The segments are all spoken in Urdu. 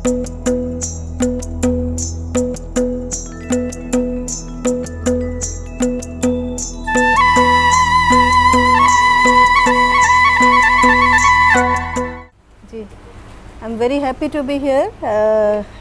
I'm very happy to be here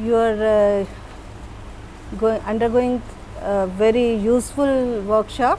you are undergoing a very useful workshop.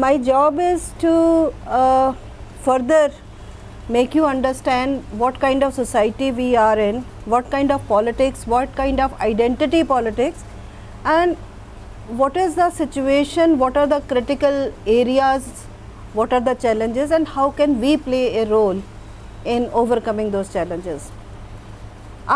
my job is to further make you understand what kind of society we are in, what kind of politics, what kind of identity politics, and what is the situation, what are the critical areas, what are the challenges, and how can we play a role in overcoming those challenges.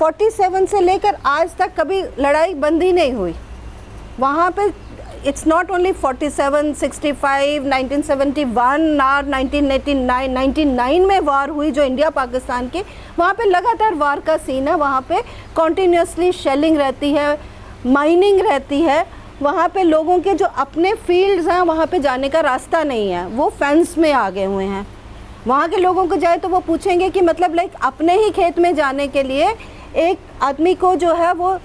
47 سے لے کر آج تک کبھی لڑائی بند ہی نہیں ہوئی وہاں پہ. اٹس ناٹ اونلی 47, 65, 1971 اور 1989. 99 میں وار ہوئی جو انڈیا پاکستان کی, وہاں پہ لگاتار وار کا سین ہے. وہاں پہ کنٹینیوسلی شیلنگ رہتی ہے, مائننگ رہتی ہے. وہاں پہ لوگوں کے جو اپنے فیلڈز ہیں وہاں پہ جانے کا راستہ نہیں ہے, وہ فینس میں آگے ہوئے ہیں. وہاں کے لوگوں کو جائے تو وہ پوچھیں گے کہ مطلب لائک اپنے ہی کھیت میں جانے کے لیے ایک آدمی کو جو ہے وہ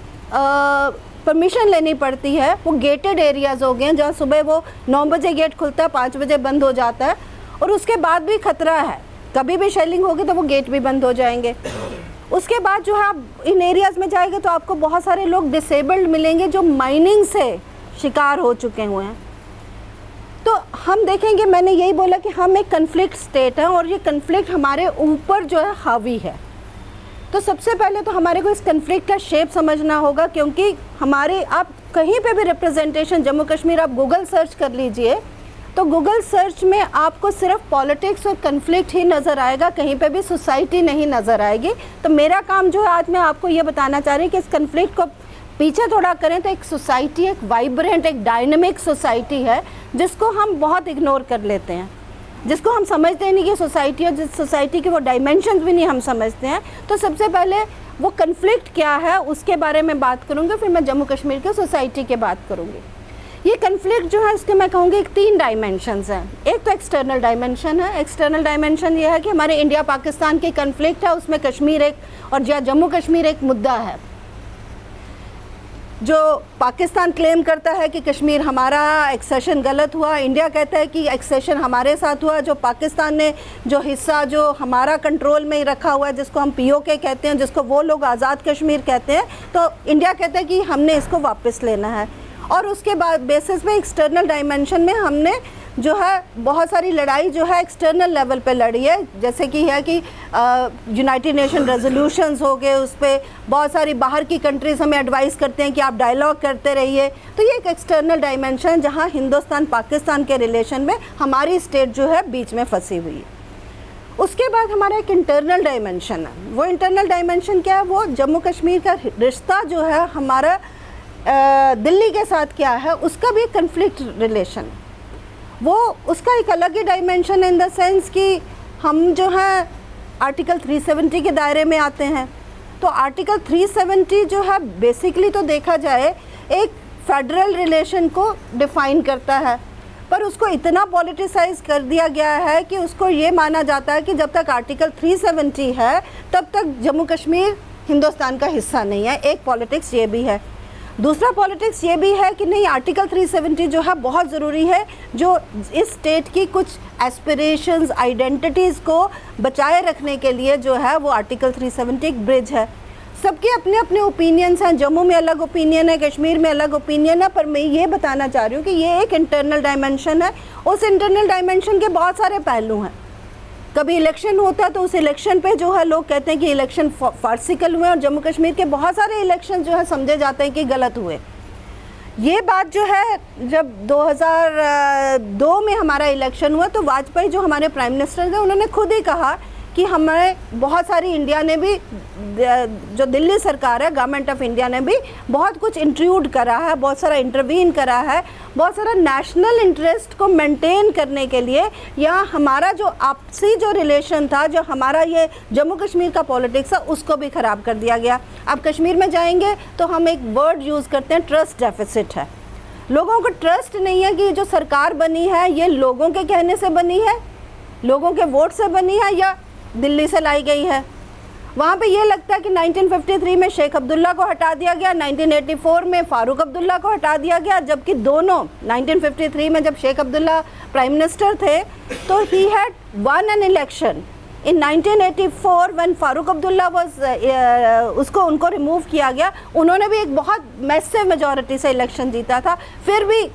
پرمیشن لینی پڑتی ہے. وہ گیٹڈ ایریاز ہو گئے ہیں جہاں صبح وہ 9 بجے گیٹ کھلتا ہے, 5 بجے بند ہو جاتا ہے, اور اس کے بعد بھی خطرہ ہے, کبھی بھی شیلنگ ہوگی تو وہ گیٹ بھی بند ہو جائیں گے. اس کے بعد جو ہے آپ ان ایریاز میں جائیں گے تو آپ کو بہت سارے لوگ ڈسیبلڈ ملیں گے جو مائننگ سے شکار ہو چکے ہوئے ہیں. تو ہم دیکھیں گے, میں نے یہی بولا کہ ہم ایک کنفلکٹ اسٹیٹ ہیں اور یہ کنفلکٹ ہمارے اوپر جو ہے حاوی ہے. تو سب سے پہلے تو ہمارے کو اس کنفلکٹ کا شیپ سمجھنا ہوگا, کیونکہ ہمارے آپ کہیں پہ بھی ریپرزنٹیشن جموں کشمیر آپ گوگل سرچ کر لیجئے تو گوگل سرچ میں آپ کو صرف پالیٹکس اور کنفلکٹ ہی نظر آئے گا, کہیں پہ بھی سوسائٹی نہیں نظر آئے گی. تو میرا کام جو ہے آج میں آپ کو یہ بتانا چاہ رہی ہوں کہ اس کنفلکٹ کو پیچھے تھوڑا کریں تو ایک سوسائٹی, ایک وائبرنٹ, ایک ڈائنمک سوسائٹی ہے جس کو ہم بہت اگنور کر لیتے ہیں, جس کو ہم سمجھتے ہیں نہیں کہ سوسائٹی, اور جس سوسائٹی کے وہ ڈائمینشنز بھی نہیں ہم سمجھتے ہیں. تو سب سے پہلے وہ کنفلکٹ کیا ہے اس کے بارے میں بات کروں گی, پھر میں جموں کشمیر کے سوسائٹی کے بات کروں گی. یہ کنفلکٹ جو ہے اس کے میں کہوں گی 3 ڈائمینشنز ہیں. ایک تو ایکسٹرنل ڈائمینشن ہے. ایکسٹرنل ڈائمینشن یہ ہے کہ ہمارے انڈیا پاکستان کے کنفلکٹ ہے, اس میں کشمیر ایک اور جموں کشمیر ایک مدعا ہے. جو پاکستان کلیم کرتا ہے کہ کشمیر ہمارا, ایکسیشن غلط ہوا. انڈیا کہتا ہے کہ ایکسیشن ہمارے ساتھ ہوا. جو پاکستان نے جو حصہ جو ہمارا کنٹرول میں ہی رکھا ہوا ہے, جس کو ہم POK کہتے ہیں, جس کو وہ لوگ آزاد کشمیر کہتے ہیں, تو انڈیا کہتا ہے کہ ہم نے اس کو واپس لینا ہے. اور اس کے بعد بیسس میں ایکسٹرنل ڈائمینشن میں ہم نے جو ہے بہت ساری لڑائی جو ہے ایکسٹرنل لیول پہ لڑی ہے, جیسے کہ ہے کہ یونائٹڈ نیشن ریزولوشنز ہو گئے, اس پہ بہت ساری باہر کی کنٹریز ہمیں ایڈوائز کرتے ہیں کہ آپ ڈائیلاگ کرتے رہیے. تو یہ ایک ایکسٹرنل ڈائمینشن جہاں ہندوستان پاکستان کے ریلیشن میں ہماری اسٹیٹ جو ہے بیچ میں پھنسی ہوئی ہے. اس کے بعد ہمارا ایک انٹرنل ڈائمینشن ہے. وہ انٹرنل ڈائمینشن کیا ہے؟ وہ جموں کشمیر کا رشتہ جو ہے ہمارا دلی کے ساتھ کیا ہے, اس کا بھی ایک کنفلکٹ ریلیشن. وہ اس کا ایک الگ ہی ڈائمینشن ان دا سینس کہ ہم جو ہیں آرٹیکل 370 کے دائرے میں آتے ہیں. تو آرٹیکل 370 جو ہے بیسکلی تو دیکھا جائے ایک فیڈرل ریلیشن کو ڈیفائن کرتا ہے, پر اس کو اتنا پولیٹیسائز کر دیا گیا ہے کہ اس کو یہ مانا جاتا ہے کہ جب تک آرٹیکل 370 ہے تب تک جموں کشمیر ہندوستان کا حصہ نہیں ہے. ایک پولیٹکس یہ بھی ہے. دوسرا پولیٹکس یہ بھی ہے کہ نہیں, آرٹیکل 370 جو ہے بہت ضروری ہے, جو اس اسٹیٹ کی کچھ ایسپریشنز, آئیڈینٹیٹیز کو بچائے رکھنے کے لیے جو ہے وہ آرٹیکل 370 ایک برج ہے. سب کے اپنے اپنے اوپینینز ہیں. جموں میں الگ اوپینین ہے, کشمیر میں الگ اوپینین ہے, پر میں یہ بتانا چاہ رہی ہوں کہ یہ ایک انٹرنل ڈائمینشن ہے. اس انٹرنل ڈائمینشن کے بہت سارے پہلو ہیں. کبھی الیکشن ہوتا ہے تو اس الیکشن پہ جو ہے لوگ کہتے ہیں کہ الیکشن فارسیکل ہوئے, اور جموں کشمیر کے بہت سارے الیکشن جو ہے سمجھے جاتے ہیں کہ غلط ہوئے. یہ بات جو ہے جب 2002 میں ہمارا الیکشن ہوا تو واجپئی جو ہمارے پرائم منسٹر تھے انہوں نے خود ہی کہا کہ ہمارے بہت ساری انڈیا نے بھی, جو دلی سرکار ہے, گورنمنٹ آف انڈیا نے بھی بہت کچھ انٹروڈ کرا ہے, بہت سارا انٹروین کرا ہے, بہت سارا نیشنل انٹرسٹ کو مینٹین کرنے کے لیے. یا ہمارا جو آپسی جو ریلیشن تھا, جو ہمارا یہ جموں کشمیر کا پولیٹکس ہے, اس کو بھی خراب کر دیا گیا. آپ کشمیر میں جائیں گے تو ہم ایک ورڈ یوز کرتے ہیں, ٹرسٹ ڈیفیسٹ ہے. لوگوں کو ٹرسٹ نہیں ہے کہ یہ جو سرکار بنی ہے یہ لوگوں کے کہنے سے بنی ہے, لوگوں کے ووٹ سے بنی ہے, یا دلی سے لائی گئی ہے. وہاں پہ یہ لگتا ہے کہ 1953 میں شیخ عبداللہ کو ہٹا دیا گیا, 1984 میں فاروق عبداللہ کو ہٹا دیا گیا, جبکہ دونوں 1953 میں جب شیخ عبداللہ پرائم منسٹر تھے تو ہی head won an election. In 1984 when Farooq Abdullah ان کو ریموو کیا گیا, انہوں نے بھی ایک بہت میسو میجورٹی سے الیکشن جیتا تھا, پھر بھی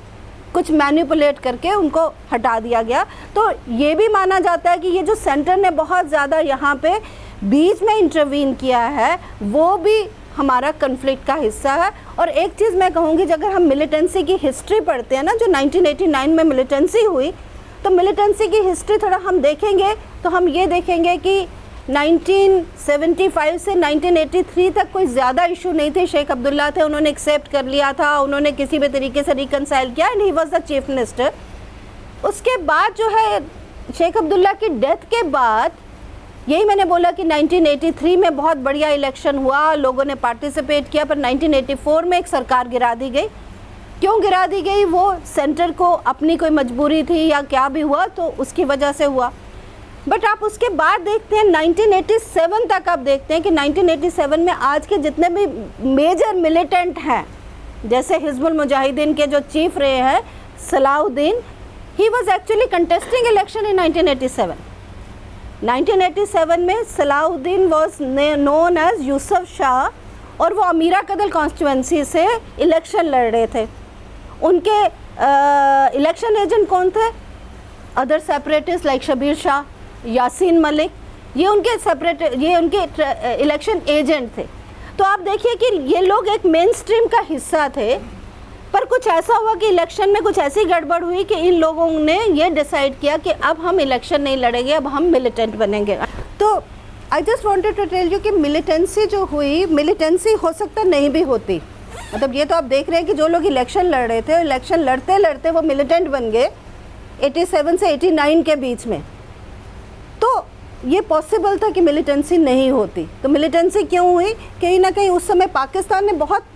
کچھ مینیپولیٹ کر کے ان کو ہٹا دیا گیا. تو یہ بھی مانا جاتا ہے کہ یہ جو سینٹر نے بہت زیادہ یہاں پہ بیچ میں انٹروین کیا ہے وہ بھی ہمارا کنفلکٹ کا حصہ ہے. اور ایک چیز میں کہوں گی, اگر ہم ملیٹنسی کی ہسٹری پڑھتے ہیں نا, جو 1989 میں ملیٹنسی ہوئی, تو ملیٹنسی کی ہسٹری تھوڑا ہم دیکھیں گے تو ہم یہ دیکھیں گے کہ 1975 سے 1983 تک کوئی زیادہ ایشو نہیں تھے. شیخ عبداللہ تھے, انہوں نے ایکسیپٹ کر لیا تھا, انہوں نے کسی بھی طریقے سے ریکنسائل کیا, and he was the chief minister. اس کے بعد جو ہے شیخ عبداللہ کی ڈیتھ کے بعد, یہی میں نے بولا کہ 1983 میں بہت بڑھیا الیکشن ہوا, لوگوں نے پارٹیسپیٹ کیا, پر 1984 میں ایک سرکار گرا دی گئی. کیوں گرا دی گئی؟ وہ سینٹر کو اپنی کوئی مجبوری تھی یا کیا بھی ہوا, تو اس کی وجہ سے ہوا. بٹ آپ اس کے بعد دیکھتے ہیں 1987 تک, آپ دیکھتے ہیں کہ 1987 میں آج کے جتنے بھی میجر ملیٹنٹ ہیں, جیسے حزب المجاہدین کے جو چیف رہے ہیں صلاح الدین, he was actually contesting election ان 1987. 1987 میں صلاح الدین واز نون ایز یوسف شاہ, اور وہ امیرہ قدل کانسٹیچوئنسی سے الیکشن لڑ رہے تھے. ان کے الیکشن ایجنٹ کون تھے؟ ادر سیپریٹسٹ لائک شبیر شاہ, یاسین ملک, یہ ان کے الیکشن ایجنٹ تھے. تو آپ دیکھیے کہ یہ لوگ ایک مین سٹریم کا حصہ تھے, پر کچھ ایسا ہوا کہ الیکشن میں کچھ ایسی گڑبڑ ہوئی کہ ان لوگوں نے یہ ڈیسائیڈ کیا کہ اب ہم الیکشن نہیں لڑیں گے, اب ہم ملیٹنٹ بنیں گے. تو I just wanted to tell you کہ ملیٹنسی جو ہوئی, ملیٹنسی ہو سکتا نہیں بھی ہوتی. مطلب یہ تو آپ دیکھ رہے ہیں کہ جو لوگ الیکشن لڑ رہے تھے, الیکشن لڑتے لڑتے وہ ملیٹنٹ بن گئے 87 سے 89 کے بیچ میں. تو یہ پاسبل تھا کہ ملیٹنسی نہیں ہوتی. تو ملیٹنسی کیوں ہوئی؟ کہیں نہ کہیں اس سمے پاکستان نے بہت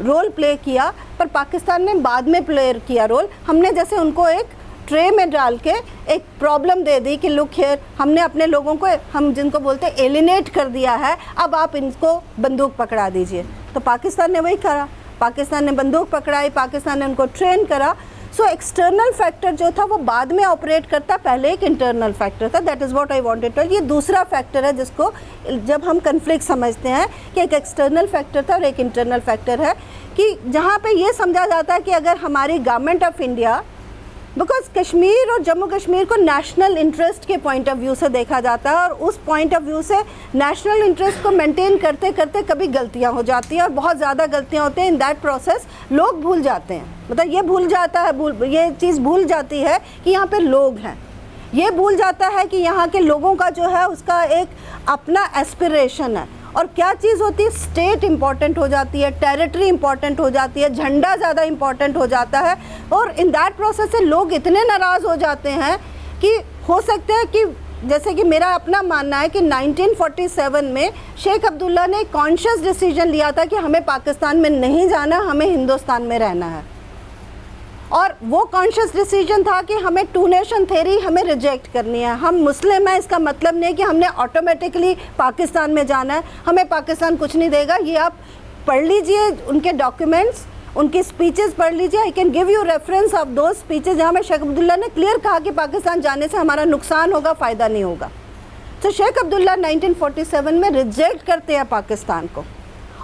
رول پلے کیا, پر پاکستان نے بعد میں پلے کیا رول. ہم نے جیسے ان کو ایک ٹرے میں ڈال کے ایک پرابلم دے دی کہ لک ہیئر, ہم نے اپنے لوگوں کو, ہم جن کو بولتے ہیں ایلینیٹ کر دیا ہے, اب آپ ان کو بندوق پکڑا دیجئے. تو پاکستان نے وہی کرا, پاکستان نے بندوق پکڑائی, پاکستان نے ان کو ٹرین کرا. سو ایکسٹرنل فیکٹر جو تھا وہ بعد میں آپریٹ کرتا, پہلے ایک انٹرنل فیکٹر تھا. That is what I wanted to. یہ دوسرا فیکٹر ہے جس کو جب ہم کنفلکٹ سمجھتے ہیں کہ ایک ایکسٹرنل فیکٹر تھا اور ایک انٹرنل فیکٹر ہے, کہ جہاں پہ یہ سمجھا جاتا ہے کہ اگر ہماری government of India, because Kashmir اور جموں کشمیر کو نیشنل انٹرسٹ کے پوائنٹ آف ویو سے دیکھا جاتا ہے, اور اس پوائنٹ آف ویو سے نیشنل انٹرسٹ کو مینٹین کرتے کرتے کبھی غلطیاں ہو جاتی ہیں, اور بہت زیادہ غلطیاں ہوتی ہیں. ان دیٹ پروسیس لوگ بھول جاتے ہیں, مطلب یہ بھول جاتا ہے, یہ چیز بھول جاتی ہے کہ یہاں پہ لوگ ہیں. یہ بھول جاتا ہے کہ یہاں کے لوگوں کا جو ہے اس کا ایک اپنا ایسپریشن ہے. اور کیا چیز ہوتی ہے؟ اسٹیٹ امپورٹنٹ ہو جاتی ہے, ٹیریٹری امپورٹنٹ ہو جاتی ہے, جھنڈا زیادہ امپورٹنٹ ہو جاتا ہے. اور ان دیٹ پروسیس سے لوگ اتنے ناراض ہو جاتے ہیں کہ ہو سکتا ہے کہ, جیسے کہ میرا اپنا ماننا ہے کہ 1947 میں شیخ عبداللہ نے ایک کانشیس ڈیسیجن لیا تھا کہ ہمیں پاکستان میں نہیں جانا, ہمیں ہندوستان میں رہنا ہے. اور وہ کانشیس ڈیسیجن تھا کہ ہمیں ٹو نیشن تھیری ہمیں ریجیکٹ کرنی ہے. ہم مسلم ہیں, اس کا مطلب نہیں کہ ہم نے آٹومیٹکلی پاکستان میں جانا ہے, ہمیں پاکستان کچھ نہیں دے گا. یہ آپ پڑھ لیجئے ان کے ڈاکیومنٹس, ان کی سپیچز پڑھ لیجئے. I can give you reference of those speeches جہاں میں شیخ عبداللہ نے کلیئر کہا کہ پاکستان جانے سے ہمارا نقصان ہوگا, فائدہ نہیں ہوگا. تو شیخ عبداللہ 1947 میں ریجیکٹ کرتے ہیں پاکستان کو.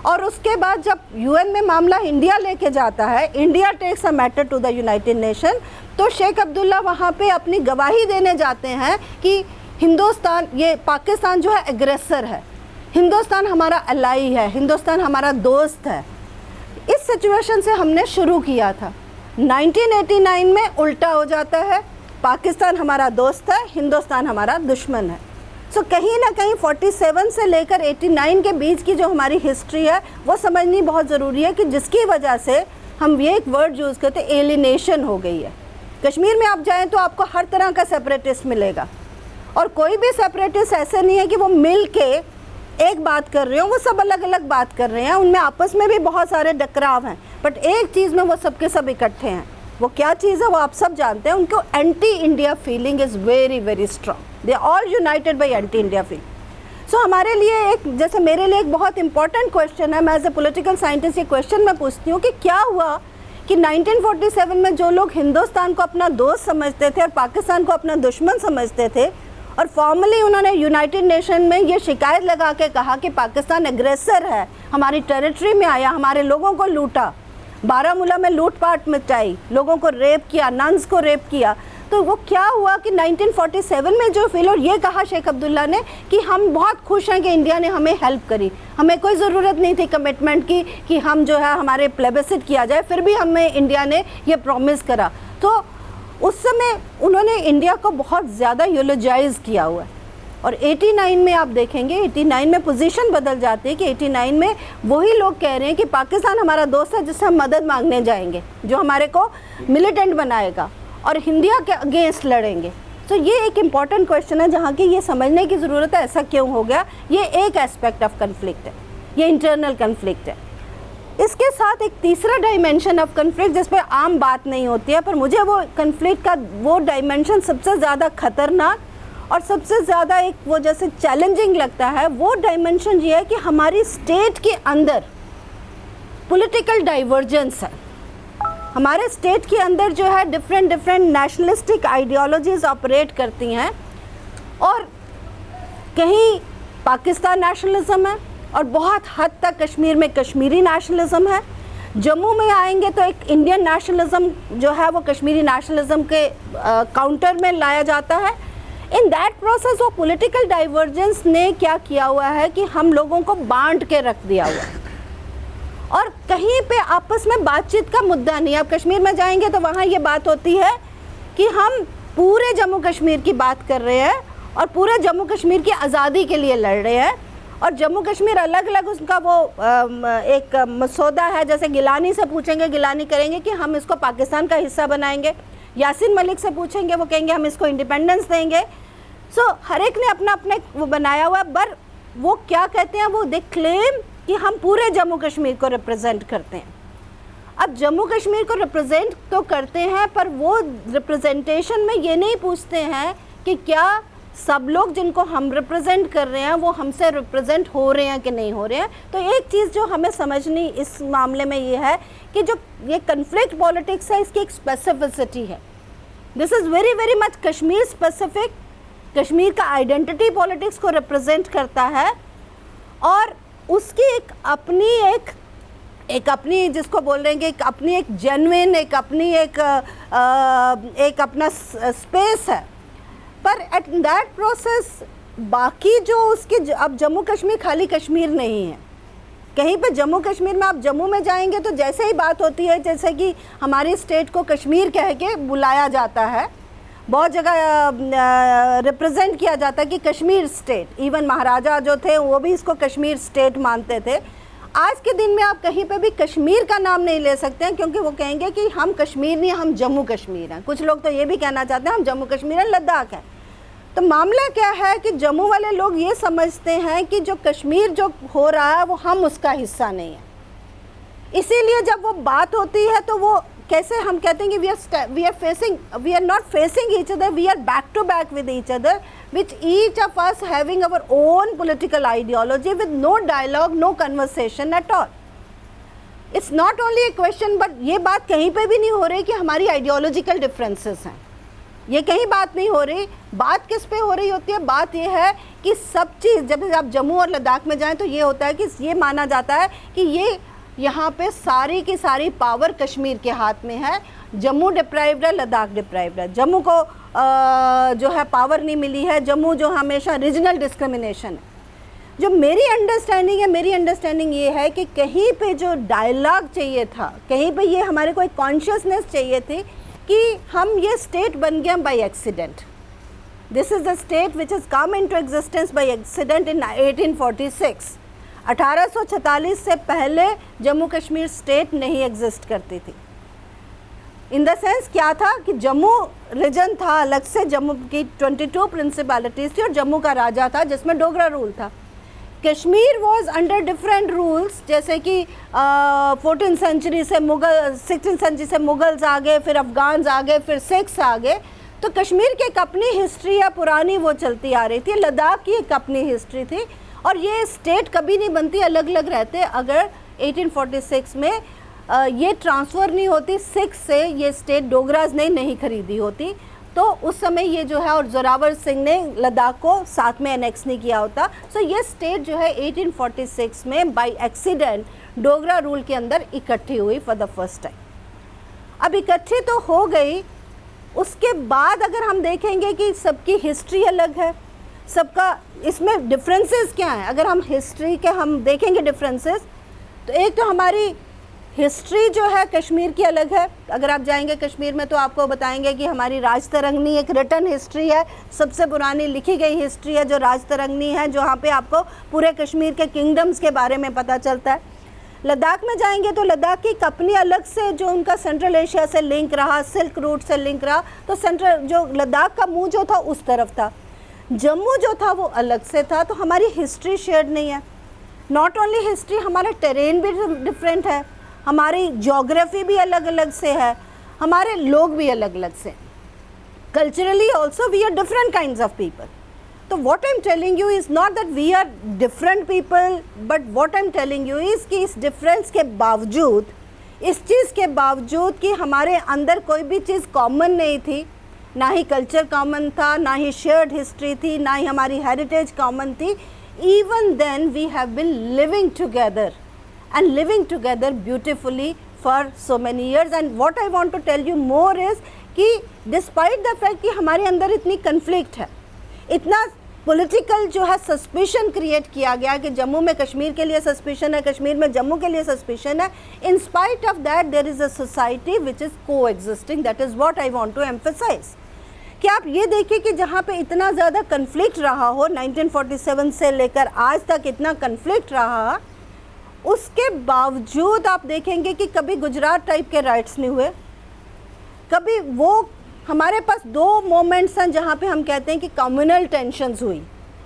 اور اس کے بعد جب یو این میں معاملہ انڈیا لے کے جاتا ہے, India takes a matter to the United Nation, تو شیخ عبداللہ وہاں پہ اپنی گواہی دینے جاتے ہیں کہ ہندوستان, یہ پاکستان جو ہے ایگریسر ہے, ہندوستان ہمارا الائی ہے, ہندوستان ہمارا دوست ہے. اس سچویشن سے ہم نے شروع کیا تھا. 1989 میں الٹا ہو جاتا ہے, پاکستان ہمارا دوست ہے, ہندوستان ہمارا دشمن ہے. سو کہیں نہ کہیں 47 سے لے کر 89 کے بیچ کی جو ہماری ہسٹری ہے وہ سمجھنی بہت ضروری ہے, کہ جس کی وجہ سے ہم یہ ایک ورڈ یوز کرتے ہیں, ایلینیشن ہو گئی ہے. کشمیر میں آپ جائیں تو آپ کو ہر طرح کا سیپریٹسٹ ملے گا, اور کوئی بھی سیپریٹسٹ ایسے نہیں ہے کہ وہ مل کے ایک بات کر رہے ہوں, وہ سب الگ الگ بات کر رہے ہیں. ان میں آپس میں بھی بہت سارے ٹکراؤ ہیں, بٹ ایک چیز میں وہ سب کے سب اکٹھے ہیں. وہ کیا چیز ہے وہ آپ سب جانتے ہیں. ان کو anti India feeling is very very strong. They all united by anti India feeling. So ہمارے لیے ایک, جیسے میرے لیے ایک بہت امپورٹنٹ کویشچن ہے, میں ایز اے پولیٹیکل سائنٹسٹ یہ کویشچن میں پوچھتی ہوں کہ کیا ہوا کہ 1947 میں جو لوگ ہندوستان کو اپنا دوست سمجھتے تھے اور پاکستان کو اپنا دشمن سمجھتے تھے, اور فارملی انہوں نے یونائٹڈ نیشن میں یہ شکایت لگا کے کہا کہ پاکستان ایگریسر ہے, ہماری ٹیریٹری میں آیا, ہمارے لوگوں کو لوٹا, بارہمولہ میں لوٹ پاٹ مچائی, لوگوں کو ریپ کیا, ننز کو ریپ کیا. تو وہ کیا ہوا کہ 1947 میں جو فیل, اور یہ کہا شیخ عبداللہ نے کہ ہم بہت خوش ہیں کہ انڈیا نے ہمیں ہیلپ کری, ہمیں کوئی ضرورت نہیں تھی کمٹمنٹ کی کہ ہم جو ہے ہمارے پلیبسٹ کیا جائے, پھر بھی ہمیں انڈیا نے یہ پرومس کرا. تو اس سمے انہوں نے انڈیا کو بہت زیادہ یولوجائز کیا ہوا ہے. اور 89 میں آپ دیکھیں گے 89 میں پوزیشن بدل جاتی ہے کہ 89 میں وہی لوگ کہہ رہے ہیں کہ پاکستان ہمارا دوست ہے جس سے ہم مدد مانگنے جائیں گے، جو ہمارے کو ملیٹنٹ بنائے گا اور انڈیا کے اگینسٹ لڑیں گے. تو یہ ایک امپورٹنٹ کویشچن ہے جہاں کی یہ سمجھنے کی ضرورت ہے ایسا کیوں ہو گیا. یہ ایک ایسپیکٹ آف کنفلکٹ ہے، یہ انٹرنل کنفلکٹ ہے. اس کے ساتھ ایک تیسرا ڈائمینشن آف کنفلکٹ جس پہ عام بات نہیں ہوتی ہے، پر مجھے وہ کنفلکٹ کا وہ ڈائمینشن سب سے زیادہ خطرناک اور سب سے زیادہ ایک وہ جیسے چیلنجنگ لگتا ہے، وہ ڈائمینشن یہ ہے کہ ہماری اسٹیٹ کے اندر پولیٹیکل ڈائیورجنس ہے. ہمارے اسٹیٹ کے اندر جو ہے ڈفرینٹ نیشنلسٹک آئیڈیالوجیز آپریٹ کرتی ہیں، اور کہیں پاکستان نیشنلزم ہے اور بہت حد تک کشمیر میں کشمیری نیشنلزم ہے. جموں میں آئیں گے تو ایک انڈین نیشنلزم جو ہے وہ کشمیری نیشنلزم کے کاؤنٹر میں لایا جاتا ہے. ان دیٹ پروسیس وہ پولیٹیکل ڈائیورجنس نے کیا کیا ہوا ہے کہ ہم لوگوں کو بانٹ کے رکھ دیا ہوا ہے، اور کہیں پہ آپس میں بات چیت کا مدعا نہیں. آپ کشمیر میں جائیں گے تو وہاں یہ بات ہوتی ہے کہ ہم پورے جموں کشمیر کی بات کر رہے ہیں اور پورے جموں کشمیر کی آزادی کے لیے لڑ رہے ہیں، اور جموں کشمیر الگ الگ اس کا وہ ایک مسودہ ہے. جیسے گیلانی سے پوچھیں گے، گیلانی کریں گے کہ ہم اس کو پاکستان کا حصہ بنائیں گے. یاسین ملک سے پوچھیں گے، وہ کہیں گے ہم اس کو انڈیپینڈنس دیں گے. سو ہر ایک نے اپنا اپنا وہ بنایا ہوا، پر وہ کیا کہتے ہیں، وہ دے کلیم کہ ہم پورے جموں کشمیر کو ریپرزینٹ کرتے ہیں. اب جموں کشمیر کو ریپرزینٹ تو کرتے ہیں، پر وہ ریپرزینٹیشن میں یہ نہیں پوچھتے ہیں کہ کیا سب لوگ جن کو ہم ریپرزینٹ کر رہے ہیں وہ ہم سے ریپرزینٹ ہو رہے ہیں کہ نہیں ہو رہے ہیں. تو ایک چیز جو ہمیں سمجھنی اس معاملے میں یہ ہے کہ جو یہ کنفلکٹ پالیٹکس ہے اس کی ایک اسپیسیفسٹی ہے. This is very much Kashmir specific. Kashmir کا آئیڈینٹی پالیٹکس کو ریپرزینٹ کرتا ہے، اور اس کی ایک اپنی جس کو بول رہے ہیں کہ ایک اپنی ایک جینوین ایک اپنی ایک اپنا اسپیس ہے. پر ایٹ دیٹ پروسیس باقی جو اس کی اب جموں کشمیر خالی کشمیر نہیں ہے. کہیں پہ جموں کشمیر میں آپ جموں میں جائیں گے تو جیسے ہی بات ہوتی ہے جیسے کہ ہماری اسٹیٹ کو کشمیر کہہ کے بلایا جاتا ہے، بہت جگہ ریپرزینٹ کیا جاتا ہے کہ کشمیر اسٹیٹ. ایون مہاراجہ جو تھے وہ بھی اس کو کشمیر اسٹیٹ مانتے تھے. آج کے دن میں آپ کہیں پہ بھی کشمیر کا نام نہیں لے سکتے ہیں، کیونکہ وہ کہیں گے کہ ہم کشمیر نہیں، ہم جموں کشمیر ہیں. کچھ لوگ تو یہ بھی کہنا چاہتے ہیں ہم جموں کشمیر ہیں، لداخ ہے. تو معاملہ کیا ہے کہ جموں والے لوگ یہ سمجھتے ہیں کہ جو کشمیر جو ہو رہا ہے وہ ہم اس کا حصہ نہیں ہیں. اسی لیے جب وہ بات ہوتی ہے تو وہ کیسے ہم کہتے ہیں کہ we are not facing each other, we are back to back with each other, which each of us having our own political ideology with no dialogue, no conversation at all. It's not only a question, but یہ بات کہیں پہ بھی نہیں ہو رہی کہ ہماری آئیڈیالوجیکل ڈفرینسز ہیں. یہ کہیں بات نہیں ہو رہی. بات کس پہ ہو رہی ہوتی ہے؟ بات یہ ہے کہ سب چیز جب آپ جموں اور لداخ میں جائیں تو یہ ہوتا ہے کہ یہ مانا جاتا ہے کہ یہ یہاں پہ ساری کی ساری پاور کشمیر کے ہاتھ میں ہے. جموں ڈپرائیوڈ ہے، لداخ ڈپرائیوڈ ہے. جموں کو جو ہے پاور نہیں ملی ہے. جموں جو ہمیشہ ریجنل ڈسکرمنیشن ہے. جو میری انڈرسٹینڈنگ یہ ہے کہ کہیں پہ جو ڈائلاگ چاہیے تھا، کہیں پہ یہ ہمارے کو ایک کانشیسنیس چاہیے تھی کہ ہم یہ اسٹیٹ بن گیا by accident. This is the state which his come into existence by accident in 1846. 1846 سے پہلے جموں کشمیر اسٹیٹ نہیں ایگزسٹ کرتی تھی. ان دا سینس کیا تھا کہ جموں ریجن تھا الگ سے، جموں کی 22 پرنسپلٹیز تھی اور جموں کا راجہ تھا جس میں ڈوگرا رول تھا. Kashmir was under different rules, جیسے کہ 14 سینچری سے 16 سینچری سے مغلز آ گئے، پھر افغانز آ گئے، پھر سکھس آ گئے. تو کشمیر کی ایک اپنی ہسٹری ہے پرانی، وہ چلتی آ رہی تھی. لداخ کی ایک اپنی ہسٹری تھی، اور یہ اسٹیٹ کبھی نہیں بنتی، الگ الگ رہتے اگر 1846 میں یہ ٹرانسفر نہیں ہوتی سکھ سے. یہ اسٹیٹ ڈوگراز نے نہیں خریدی ہوتی تو اس سمے یہ جو ہے، اور زوراور سنگھ نے لداخ کو ساتھ میں انیکس نہیں کیا ہوتا. سو یہ اسٹیٹ جو ہے 1846 میں بائی ایکسیڈنٹ ڈوگرا رول کے اندر اکٹھی ہوئی فار دا فرسٹ ٹائم. اب اکٹھی تو ہو گئی، اس کے بعد اگر ہم دیکھیں گے کہ سب کی ہسٹری الگ ہے، سب کا اس میں ڈفرینسز کیا ہیں. اگر ہم ہسٹری کے ہم دیکھیں گے ڈفرینسز، تو ایک تو ہماری ہسٹری جو ہے کشمیر کی الگ ہے. اگر آپ جائیں گے کشمیر میں تو آپ کو بتائیں گے کہ ہماری راج ترنگنی ایک ریٹن ہسٹری ہے, سب سے پرانی لکھی گئی ہسٹری ہے جو راج ترنگنی ہے, جہاں پہ آپ کو پورے کشمیر کے کنگڈمز کے بارے میں پتہ چلتا ہے. لداخ میں جائیں گے تو لداخ کی ایک اپنی الگ سے جو ان کا سینٹرل ایشیا سے لنک رہا, سلک روٹ سے لنک رہا, تو سینٹرل جو لداخ کا منہ جو تھا اس طرف تھا. جموں جو تھا وہ الگ سے تھا. تو ہماری ہسٹری شیئرڈ نہیں ہے. ناٹ اونلی ہسٹری, ہمارا ٹیرین بھی ڈفرینٹ ہے, ہماری جیوگرافی بھی الگ الگ سے ہے, ہمارے لوگ بھی الگ الگ سے. Culturally also we are different kinds of people. تو what I am telling you is not that we are different people, but what I am telling you is کہ اس ڈفرینس کے باوجود, اس چیز کے باوجود کہ ہمارے اندر کوئی بھی چیز کامن نہیں تھی, نہ ہی کلچر کامن تھا, نہ ہی شیئرڈ ہسٹری تھی, نہ ہی ہماری ہیریٹیج کامن تھی, even then we have been living together and living together beautifully for so many years. And what I want to tell you more is کہ despite the fact کہ ہمارے اندر اتنی conflict ہے, اتنا پولیٹیکل جو ہے سسپیشن کریٹ کیا گیا کہ جموں میں کشمیر کے لیے سسپیشن ہے, کشمیر میں جموں کے لیے سسپیشن ہے, in spite of that there is a society which is coexisting. That is what I want to emphasize. کہ آپ یہ دیکھیں کہ جہاں پہ اتنا زیادہ کنفلکٹ رہا ہو, 1947 سے لے کر آج تک اتنا کنفلکٹ رہا, اس کے باوجود آپ دیکھیں گے کہ کبھی گجرات ٹائپ کے رائٹس نہیں ہوئے, کبھی وہ ہمارے پاس دو مومنٹس ہیں جہاں پہ ہم کہتے ہیں کہ کمیونل ٹینشنز ہوئی.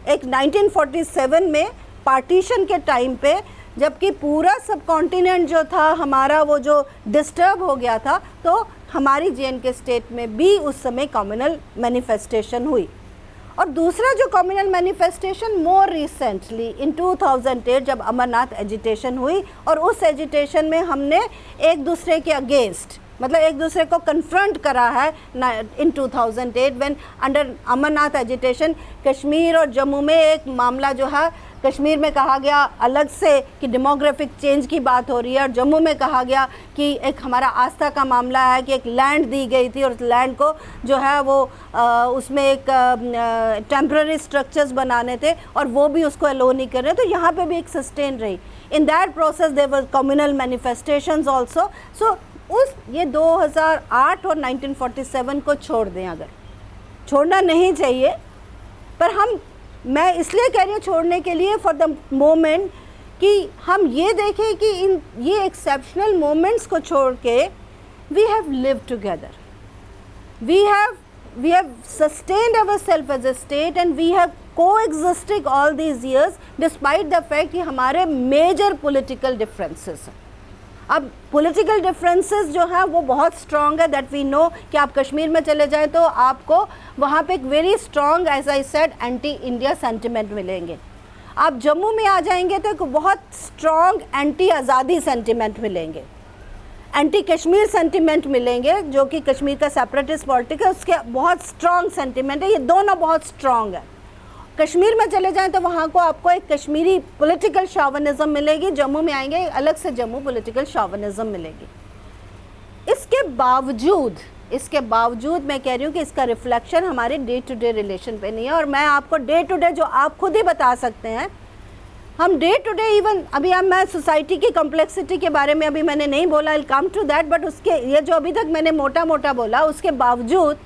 ایک 1947 میں پارٹیشن کے ٹائم پہ, جبکہ پورا سب کانٹیننٹ جو تھا ہمارا وہ جو ڈسٹرب ہو گیا تھا, تو ہماری جے اینڈ کے اسٹیٹ میں بھی اس سمے کمیونل مینیفیسٹیشن ہوئی. اور دوسرا جو communal manifestation more recently in 2008 جب امرناتھ ایجیٹیشن ہوئی, اور اس ایجیٹیشن میں ہم نے ایک دوسرے کے اگینسٹ, مطلب ایک دوسرے کو کنفرنٹ کرا ہے ان 2008 when under Amarnath agitation Kashmir اور جموں میں ایک معاملہ جو ہے, کشمیر میں کہا گیا الگ سے کہ ڈیموگرافک چینج کی بات ہو رہی ہے, اور جموں میں کہا گیا کہ ایک ہمارا آستھا کا معاملہ ہے کہ ایک لینڈ دی گئی تھی اور اس لینڈ کو جو ہے وہ اس میں ایک ٹیمپرری اسٹرکچرز بنانے تھے اور وہ بھی اس کو الو نہیں کر رہے, تو یہاں پہ بھی ایک سسٹین رہی. In that process there was communal manifestations also. So یہ 2008 اور 1947 کو چھوڑ دیں, اگر چھوڑنا نہیں چاہیے, پر میں اس لیے کہہ رہی ہوں چھوڑنے کے لیے فار دا مومنٹ کہ ہم یہ دیکھیں کہ یہ ایکسیپشنل مومنٹس کو چھوڑ کے we have lived together, we have sustained ourselves as a state, and we have coexisting all these years despite the fact کہ ہمارے میجر پولیٹیکل ڈفرینسز ہیں. اب پولیٹیکل ڈفرینسز جو ہیں وہ بہت اسٹرانگ ہے, دیٹ وی نو کہ آپ کشمیر میں چلے جائیں تو آپ کو وہاں پہ ایک very strong as I said anti India sentiment ملیں گے. آپ جموں میں آ جائیں گے تو ایک بہت اسٹرانگ اینٹی آزادی سینٹیمنٹ ملیں گے, اینٹی کشمیر سینٹیمنٹ ملیں گے, جو کہ کشمیر کا سیپریٹسٹ پالیٹک ہے اس کے بہت اسٹرانگ سینٹیمنٹ ہے. یہ دونوں بہت اسٹرانگ ہے. کشمیر میں چلے جائیں تو وہاں کو آپ کو ایک کشمیری پولیٹیکل شاونزم ملے گی, جموں میں آئیں گے الگ سے جموں پولیٹیکل شاونزم ملے گی. اس کے باوجود میں کہہ رہی ہوں کہ اس کا ریفلیکشن ہمارے ڈے ٹو ڈے ریلیشن پہ نہیں ہے. اور میں آپ کو ڈے ٹو ڈے جو آپ خود ہی بتا سکتے ہیں, ہم ڈے ٹو ڈے ایون ابھی میں سوسائٹی کی کمپلیکسٹی کے بارے میں ابھی میں نے نہیں بولا, I'll come to that, but اس کے یہ جو ابھی تک میں نے موٹا بولا, اس کے باوجود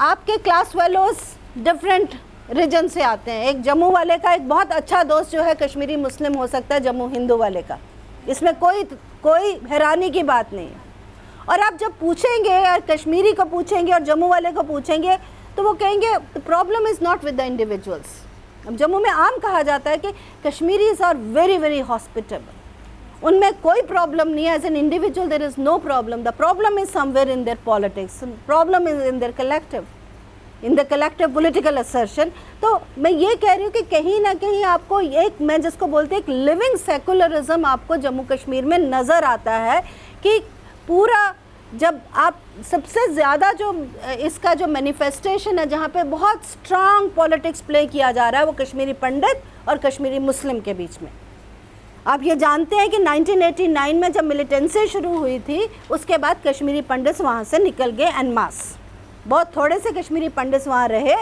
آپ کے کلاس فیلوز ڈفرینٹ ریجن سے آتے ہیں. ایک جموں والے کا ایک بہت اچھا دوست جو ہے کشمیری مسلم ہو سکتا ہے جموں ہندو والے کا, اس میں کوئی حیرانی کی بات نہیں ہے. اور آپ جب پوچھیں گے, کشمیری کو پوچھیں گے اور جموں والے کو پوچھیں گے, تو وہ کہیں گے problem is not with the individuals. اب جموں میں عام کہا جاتا ہے کہ Kashmiris are very very hospitable, ان میں کوئی پرابلم نہیں ہے. As an individual there is no problem. The problem is somewhere in their politics, problem is in their collective, in the collective political assertion. تو میں یہ کہہ رہی ہوں کہ کہیں نہ کہیں آپ کو ایک, میں جس کو بولتے ایک لیونگ سیکولرزم آپ کو جموں کشمیر میں نظر آتا ہے, کہ پورا جب آپ سب سے زیادہ جو اس کا جو مینیفیسٹیشن ہے جہاں پہ بہت اسٹرانگ پولیٹکس پلے کیا جا رہا ہے, وہ کشمیری پنڈت اور کشمیری مسلم کے بیچ میں. آپ یہ جانتے ہیں کہ 1989 میں جب ملیٹنسی شروع ہوئی تھی, اس کے بعد کشمیری پنڈتس وہاں سے نکل گئے این ماس. بہت تھوڑے سے کشمیری پنڈتس وہاں رہے,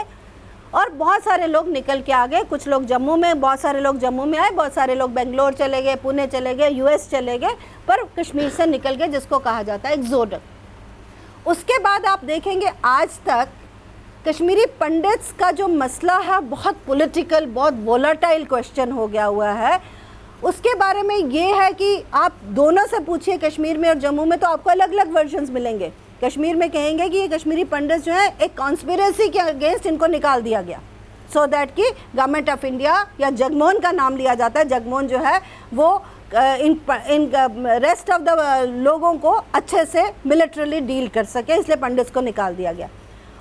اور بہت سارے لوگ نکل کے آ گئے. کچھ لوگ جموں میں, بہت سارے لوگ جموں میں آئے, بہت سارے لوگ بنگلور چلے گئے, پونے چلے گئے, US چلے گئے, پر کشمیر سے نکل گئے, جس کو کہا جاتا ہے ایگزوڈس. اس کے بعد آپ دیکھیں گے آج تک کشمیری پنڈتس کا جو مسئلہ ہے بہت پولیٹیکل, بہت وولٹائل کویشچن ہو گیا ہوا ہے. اس کے بارے میں یہ ہے کہ آپ دونوں سے پوچھئے کشمیر میں اور جموں میں, تو آپ کو الگ الگ ورژنز ملیں گے. کشمیر میں کہیں گے کہ یہ کشمیری پنڈتس جو ہیں ایک کانسپیریسی کے اگینسٹ ان کو نکال دیا گیا, سو دیٹ کہ گورنمنٹ آف انڈیا, یا جگمون کا نام لیا جاتا ہے, جگمون جو ہے وہ ان ریسٹ آف دا لوگوں کو اچھے سے ملٹریلی ڈیل کر سکے, اس لیے پنڈتس کو نکال دیا گیا.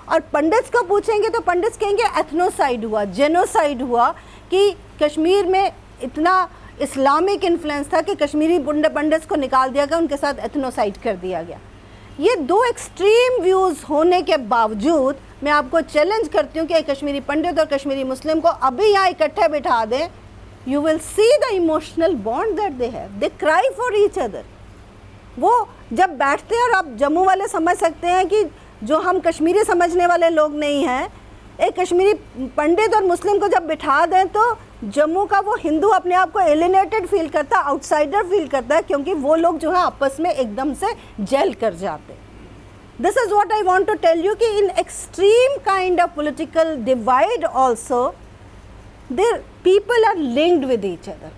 اور پنڈتس کو پوچھیں گے تو پنڈتس کہیں گے ایتھنوسائڈ ہوا, جینوسائڈ ہوا, کہ کشمیر میں اتنا اسلامک انفلوئنس تھا کہ کشمیری پنڈتس کو نکال دیا گیا, ان کے ساتھ ایتھنوسائڈ کر دیا گیا. یہ دو ایکسٹریم ویوز ہونے کے باوجود میں آپ کو چیلنج کرتی ہوں کہ ایک کشمیری پنڈت اور کشمیری مسلم کو ابھی یہاں اکٹھے بٹھا دیں, you will see the emotional bond that they have. They cry for each other. وہ جب بیٹھتے ہیں, اور آپ جموں والے سمجھ سکتے ہیں کہ جو ہم کشمیری سمجھنے والے لوگ نہیں ہیں, ایک کشمیری پنڈت اور مسلم کو جب بٹھا دیں تو جموں کا وہ ہندو اپنے آپ کو ایلینیٹڈ فیل کرتا ہے, آؤٹ سائڈر فیل کرتا ہے, کیونکہ وہ لوگ جو ہے آپس میں ایک دم سے جیل کر جاتے. This is what I want to tell you کہ in extreme kind of political divide also, their people are linked with each other.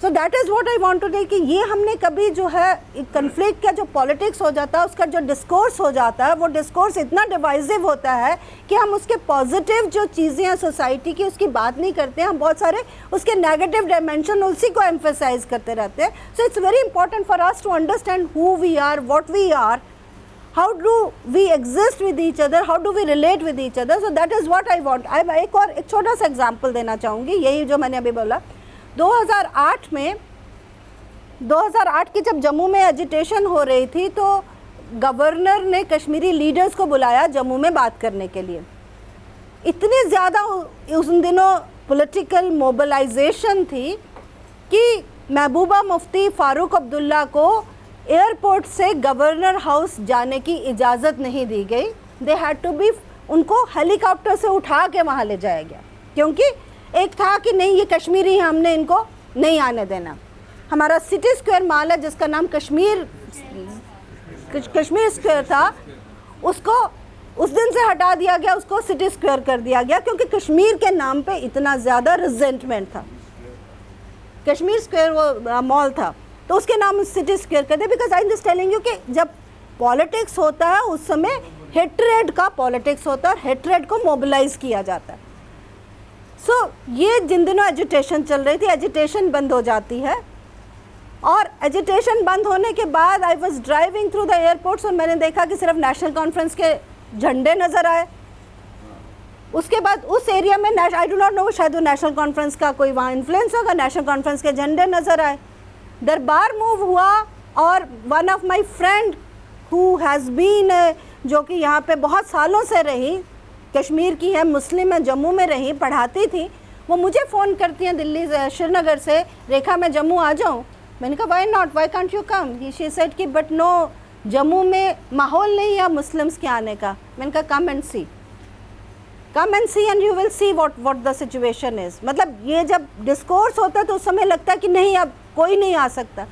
So that is what I want to say کہ یہ ہم نے کبھی جو ہے کنفلکٹ کا جو پالیٹکس ہو جاتا ہے, اس کا جو ڈسکورس ہو جاتا ہے, وہ ڈسکورس اتنا ڈیوائزو ہوتا ہے کہ ہم اس کے پازیٹیو جو چیزیں ہیں سوسائٹی کی اس کی بات نہیں کرتے ہیں, ہم بہت سارے اس کے نیگیٹو ڈائمینشن اسی کو ایمفیسائز کرتے رہتے ہیں. So it's very important for us to understand who we are, what we are, how do we exist with each other, how do we relate with each other. So that is what I want. ایک چھوٹا سا ایگزامپل دینا چاہوں گی, یہی جو میں نے ابھی بولا. 2008 میں 2008 کی جب جموں میں ایجیٹیشن ہو رہی تھی تو گورنر نے کشمیری لیڈرز کو بلایا جموں میں بات کرنے کے لیے. اتنی زیادہ اس دنوں پولیٹیکل موبلائزیشن تھی کہ محبوبہ مفتی فاروق عبداللہ کو ایئرپورٹ سے گورنر ہاؤس جانے کی اجازت نہیں دی گئی. دے ہیڈ ٹو بی, ان کو ہیلی کاپٹر سے اٹھا کے وہاں لے جایا گیا, کیونکہ ایک تھا کہ نہیں یہ کشمیری ہیں, ہم نے ان کو نہیں آنے دینا. ہمارا سٹی اسکوائر مال ہے جس کا نام کشمیر اسکوائر تھا, اس کو اس دن سے ہٹا دیا گیا, اس کو سٹی اسکوائر کر دیا گیا, کیونکہ کشمیر کے نام پہ اتنا زیادہ ریزنٹمنٹ تھا. کشمیر اسکوائر وہ مال تھا تو اس کے نام سٹی اسکوائر کر دیا. Because I am just telling you کہ جب پالیٹکس ہوتا ہے اس سمے ہیٹریڈ کا پالیٹکس ہوتا ہے, اور ہیٹریڈ کو موبلائز کیا جاتا ہے. سو یہ جن دنوں ایجیٹیشن چل رہی تھی, ایجیٹیشن بند ہو جاتی ہے, اور ایجیٹیشن بند ہونے کے بعد I was driving through the airports, اور میں نے دیکھا کہ صرف نیشنل کانفرنس کے جھنڈے نظر آئے. اس کے بعد اس ایریا میں آئی ڈو ناٹ نو, شاید وہ نیشنل کانفرنس کا کوئی وہاں انفلوئنس ہوگا, نیشنل کانفرنس کے جھنڈے نظر آئے. دربار موو ہوا, اور one of my friend who has been, جو کہ یہاں پہ بہت سالوں سے رہی, کشمیر کی ہے, مسلم ہے, جموں میں رہی, پڑھاتی تھی, وہ مجھے فون کرتی ہیں دلی شری نگر سے, ریکھا میں جموں آ جاؤں. میں نے کہا why not, why can't you come. She said کہ بٹ نو, جموں میں ماحول نہیں ہے مسلمس کے آنے کا. میں نے کہا come and see, come and see and you will see what the situation is. مطلب یہ جب ڈسکورس ہوتا ہے تو اس سمے لگتا ہے کہ نہیں اب کوئی نہیں آ سکتا.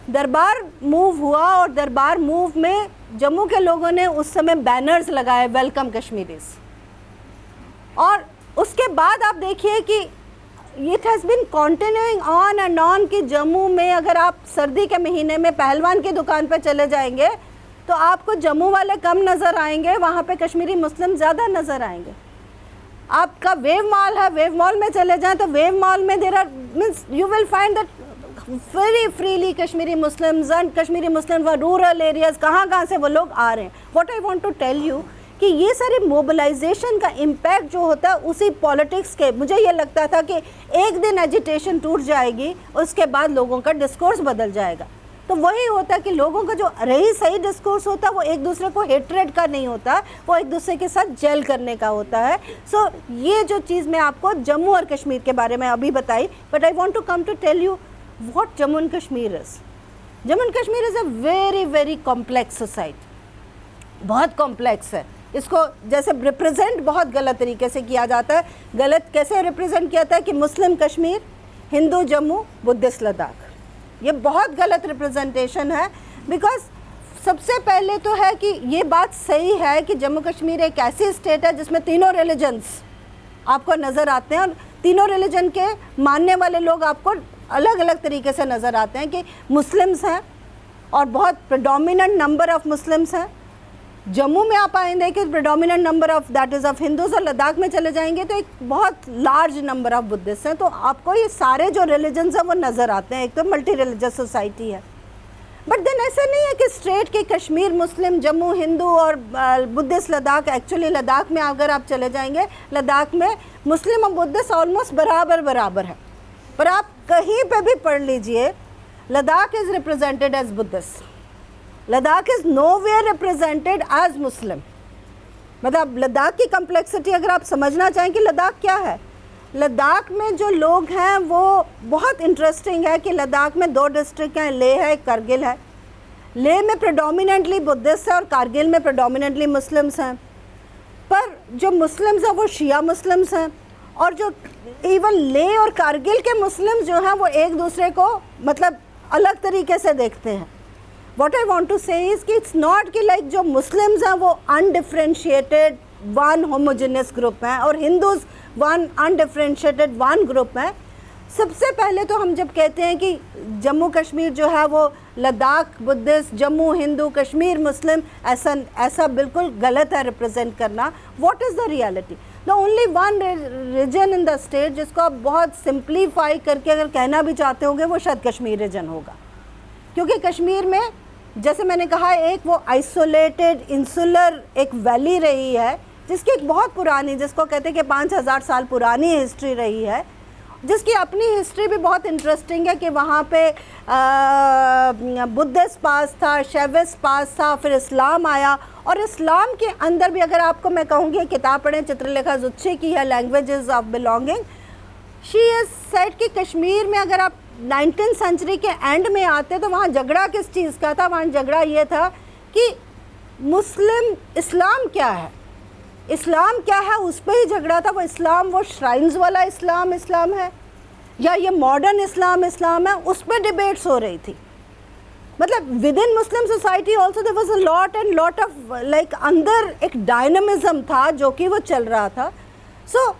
دربار موو ہوا, اور دربار موو میں جموں کے لوگوں نے اس سمے بینرز لگائے ویلکم کشمیریز. اور اس کے بعد آپ دیکھیے کہ it has been continuing on and on, کہ جموں میں اگر آپ سردی کے مہینے میں پہلوان کی دکان پہ چلے جائیں گے تو آپ کو جموں والے کم نظر آئیں گے, وہاں پہ کشمیری مسلم زیادہ نظر آئیں گے. آپ کا ویو مال ہے, ویو مال میں چلے جائیں تو ویو مال میں there are means you will find that very fairly Kashmiri Muslims, and Kashmiri Muslim rural areas, کہاں سے وہ لوگ آ رہے ہیں. What I want to tell you کہ یہ سارے موبلائزیشن کا امپیکٹ جو ہوتا ہے اسی پالیٹکس کے, مجھے یہ لگتا تھا کہ ایک دن ایجیٹیشن ٹوٹ جائے گی, اس کے بعد لوگوں کا ڈسکورس بدل جائے گا. تو وہی ہوتا ہے کہ لوگوں کا جو رہی صحیح ڈسکورس ہوتا ہے وہ ایک دوسرے کو ہیٹریڈ کا نہیں ہوتا, وہ ایک دوسرے کے ساتھ جیل کرنے کا ہوتا ہے. سو یہ جو چیز میں آپ کو جموں اور کشمیر کے بارے میں ابھی بتائی, but I want to come to tell you what Jammu and Kashmir is. Jammu and Kashmir is a very very complex society, بہت کمپلیکس ہے. اس کو جیسے ریپرزینٹ بہت غلط طریقے سے کیا جاتا ہے. غلط کیسے ریپرزینٹ کیا جاتا ہے کہ مسلم کشمیر، ہندو جموں، بدھسٹ لداخ. یہ بہت غلط ریپرزنٹیشن ہے. بیکاز سب سے پہلے تو ہے کہ یہ بات صحیح ہے کہ جموں کشمیر ایک ایسی اسٹیٹ ہے جس میں تینوں ریلیجنس آپ کو نظر آتے ہیں، اور تینوں ریلیجن کے ماننے والے لوگ آپ کو الگ الگ طریقے سے نظر آتے ہیں. کہ مسلمس ہیں اور بہت پریڈومیننٹ نمبر آف مسلمس ہیں. جموں میں آپ آئیں گے کہ predominant number of that is of Hindus, اور لداخ میں چلے جائیں گے تو ایک بہت لارج نمبر آف بدھسٹ ہیں. تو آپ کو یہ سارے جو ریلیجنس ہیں وہ نظر آتے ہیں. ایک تو ملٹی ریلیجس سوسائٹی ہے. بٹ دین ایسا نہیں ہے کہ اسٹریٹ کی کشمیر مسلم، جموں ہندو اور بدھسٹ لداخ. ایکچولی لداخ میں اگر آپ چلے جائیں گے، لداخ میں مسلم اور بدھسٹ آلموسٹ برابر ہے. پر آپ کہیں پہ بھی پڑھ لیجئے، Ladakh is represented as Buddhist, Ladakh is nowhere represented as Muslim. مطلب لداخ کی کمپلیکسٹی اگر آپ سمجھنا چاہیں کہ لداخ کیا ہے، لداخ میں جو لوگ ہیں وہ بہت انٹرسٹنگ ہے. کہ لداخ میں 2 ڈسٹرکٹ ہیں، لیہ ہے، ایک کرگل ہے. لیہ میں پریڈومیننٹلی بدھسٹ ہے اور کارگل میں پریڈومیننٹلی مسلمس ہیں. پر جو مسلمس ہیں وہ شیعہ مسلمس ہیں، اور جو ایون لیہ اور کارگل کے مسلم جو ہیں وہ ایک دوسرے کو مطلب الگ طریقے سے دیکھتے ہیں. واٹ آئی وانٹ ٹو سے از کہ اٹس ناٹ کہ لائک جو مسلمز ہیں وہ انڈیفرینشیٹڈ ون ہوموجینس گروپ ہیں اور Hindus one undifferentiated one group ہیں. سب سے پہلے تو ہم جب کہتے ہیں کہ جموں کشمیر جو ہے وہ لداخ بدھسٹ، جموں ہندو، کشمیر مسلم، ایسا بالکل غلط ہے ریپرزینٹ کرنا. What is the reality? The only one region in the state جس کو آپ بہت سمپلیفائی کر کے اگر کہنا بھی چاہتے ہوں گے وہ شاید کشمیر ریجن ہوگا. کیونکہ کشمیر میں جیسے میں نے کہا ایک وہ آئسولیٹڈ انسولر ایک ویلی رہی ہے جس کی ایک بہت پرانی، جس کو کہتے ہیں کہ 5000 سال پرانی ہسٹری رہی ہے، جس کی اپنی ہسٹری بھی بہت انٹرسٹنگ ہے. کہ وہاں پہ بدھسٹ پاس تھا، شیوسٹ پاس تھا، پھر اسلام آیا. اور اسلام کے اندر بھی اگر آپ کو میں کہوں گی کتاب پڑھیں چترلیکھا زچھی کی ہے languages of belonging, she is said کہ کشمیر میں اگر آپ 19th سینچری کے اینڈ میں آتے تو وہاں جھگڑا کس چیز کا تھا؟ وہاں جھگڑا یہ تھا کہ مسلم اسلام کیا ہے، اسلام کیا ہے، اس پہ ہی جھگڑا تھا. وہ اسلام وہ شرائنز والا اسلام ہے یا یہ ماڈرن اسلام ہے، اس پہ ڈیبیٹس ہو رہی تھی. مطلب within Muslim society also there was a lot of like اندر ایک ڈائنامزم تھا جو کہ وہ چل رہا تھا. So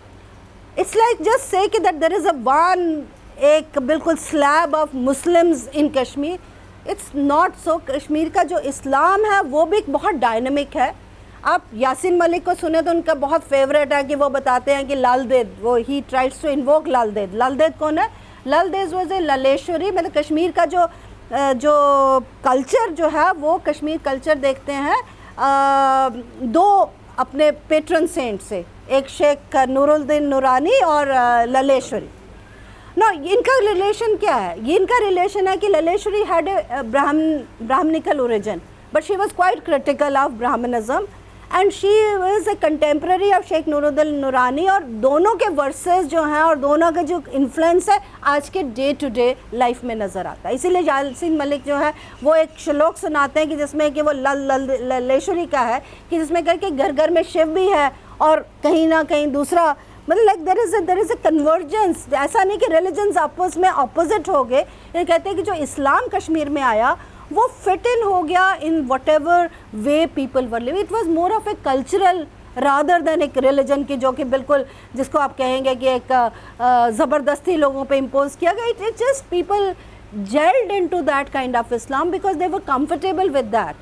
it's like just say کہ that there is a one ایک بالکل slab of Muslims in Kashmir. It's not so. Kashmir کا جو اسلام ہے وہ بھی ایک بہت ڈائنمک ہے. آپ یاسین ملک کو سنیں تو ان کا بہت فیوریٹ ہے کہ وہ بتاتے ہیں کہ لال دید، وہ ہی ٹرائز ٹو انووک لال دید. لال دید کون ہے؟ لال دید واز اے للیشوری. مطلب کشمیر کا جو کلچر جو ہے وہ کشمیر کلچر دیکھتے ہیں 2 اپنے پیٹرن سینٹ سے، ایک شیخ نور الدین نورانی اور للیشوری. نو ان کا ریلیشن کیا ہے؟ یہ ان کا ریلیشن ہے کہ Lalleshwari had a Brahminical origin but she was quite critical of Brahminism and she was a contemporary of Sheikh Noor الدین نورانی. اور دونوں کے ورسز جو ہیں اور دونوں کا جو انفلوئنس ہے آج کے ڈے ٹو ڈے لائف میں نظر آتا ہے. اسی لیے یاسین ملک جو ہے وہ ایک شلوک سناتے ہیں کہ جس میں کہ وہ للیشوری کا ہے کہ جس میں کر کے گھر گھر میں شیو بھی ہے اور کہیں نہ کہیں دوسرا، مطلب like there is a convergence. ایسا نہیں کہ ریلیجنز آپس میں اپوزٹ ہو گئے. یہ کہتے ہیں کہ جو اسلام کشمیر میں آیا وہ فٹ ان ہو گیا in whatever way people were living. It was more of a cultural rather than ایک ریلیجن کی جو کہ بالکل جس کو آپ کہیں گے کہ ایک زبردستی لوگوں پہ امپوز کیا گیا. It just people gelled into that kind of Islam because they were comfortable with that.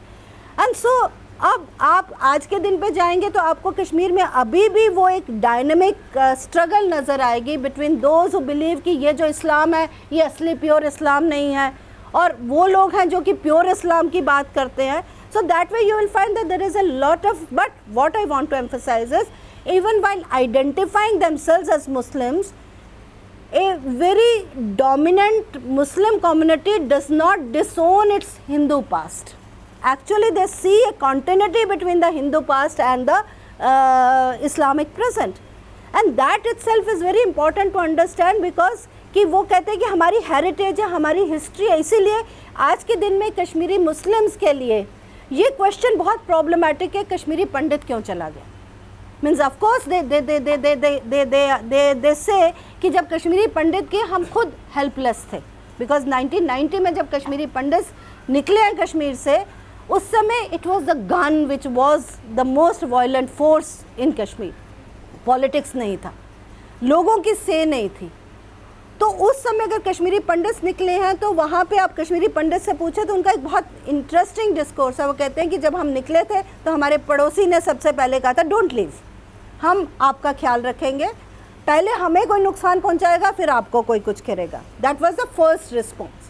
And so اب آپ آج کے دن پہ جائیں گے تو آپ کو کشمیر میں ابھی بھی وہ ایک ڈائنمک اسٹرگل نظر آئے گی بٹوین دوز ہو بلیو کہ یہ جو اسلام ہے یہ اصلی پیور اسلام نہیں ہے، اور وہ لوگ ہیں جو کہ پیور اسلام کی بات کرتے ہیں. So that way you will find that there is a lot of. But what I want to emphasize is even while identifying themselves as Muslims, a very dominant Muslim community does not disown its Hindu past. Actually, they see a continuity between the Hindu past and the Islamic present. And that itself is very important to understand because کہ وہ کہتے ہیں کہ ہماری ہیریٹیج ہے، ہماری ہسٹری ہے. اسی لیے آج کے دن میں کشمیری مسلمز کے لیے یہ کوشچن بہت پرابلمٹک ہے, کشمیری پنڈت کیوں چلا گیا. مینس آف کورس دے سے کہ جب کشمیری پنڈت کے ہم خود ہیلپ لیس تھے, بیکاز 1990 میں جب کشمیری پنڈت نکلے ہیں کشمیر سے, اس سمے it was the gun which was the most violent force in Kashmir. Politics نہیں تھا, لوگوں کی سے نہیں تھی. تو اس سمے اگر کشمیری پنڈتس نکلے ہیں تو وہاں پہ آپ کشمیری پنڈت سے پوچھیں تو ان کا ایک بہت انٹرسٹنگ ڈسکورس ہے. وہ کہتے ہیں کہ جب ہم نکلے تھے تو ہمارے پڑوسی نے سب سے پہلے کہا تھا ڈونٹ لیو, ہم آپ کا خیال رکھیں گے, پہلے ہمیں کوئی نقصان پہنچائے گا پھر آپ کو کوئی کچھ کرے گا. That was the first response.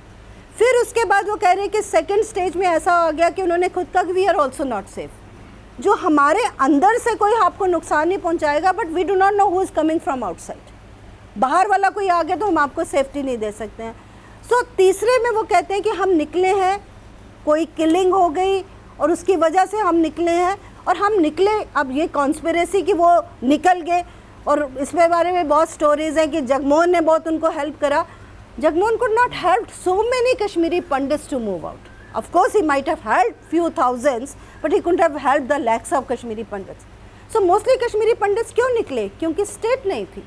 پھر اس کے بعد وہ کہہ رہے ہیں کہ سیکنڈ سٹیج میں ایسا آ گیا کہ انہوں نے خود کہا we are also not safe. جو ہمارے اندر سے کوئی آپ کو نقصان نہیں پہنچائے گا, but we do not know who is coming from outside. باہر والا کوئی آ گیا تو ہم آپ کو سیفٹی نہیں دے سکتے ہیں. سو تیسرے میں وہ کہتے ہیں کہ ہم نکلے ہیں, کوئی کلنگ ہو گئی اور اس کی وجہ سے ہم نکلے ہیں, اور ہم نکلے, اب یہ کانسپریسی کہ وہ نکل گئے, اور اس کے بارے میں بہت سٹوریز ہیں کہ جگموہن نے بہت ان کو ہیلپ کرا. Jagmohan could not help so many Kashmiri Pandits to move out. Of course he might have helped few thousands, but he couldn't have helped the lakhs of Kashmiri Pandits. So mostly Kashmiri Pandits کیوں نکلے؟ کیونکہ اسٹیٹ نہیں تھی,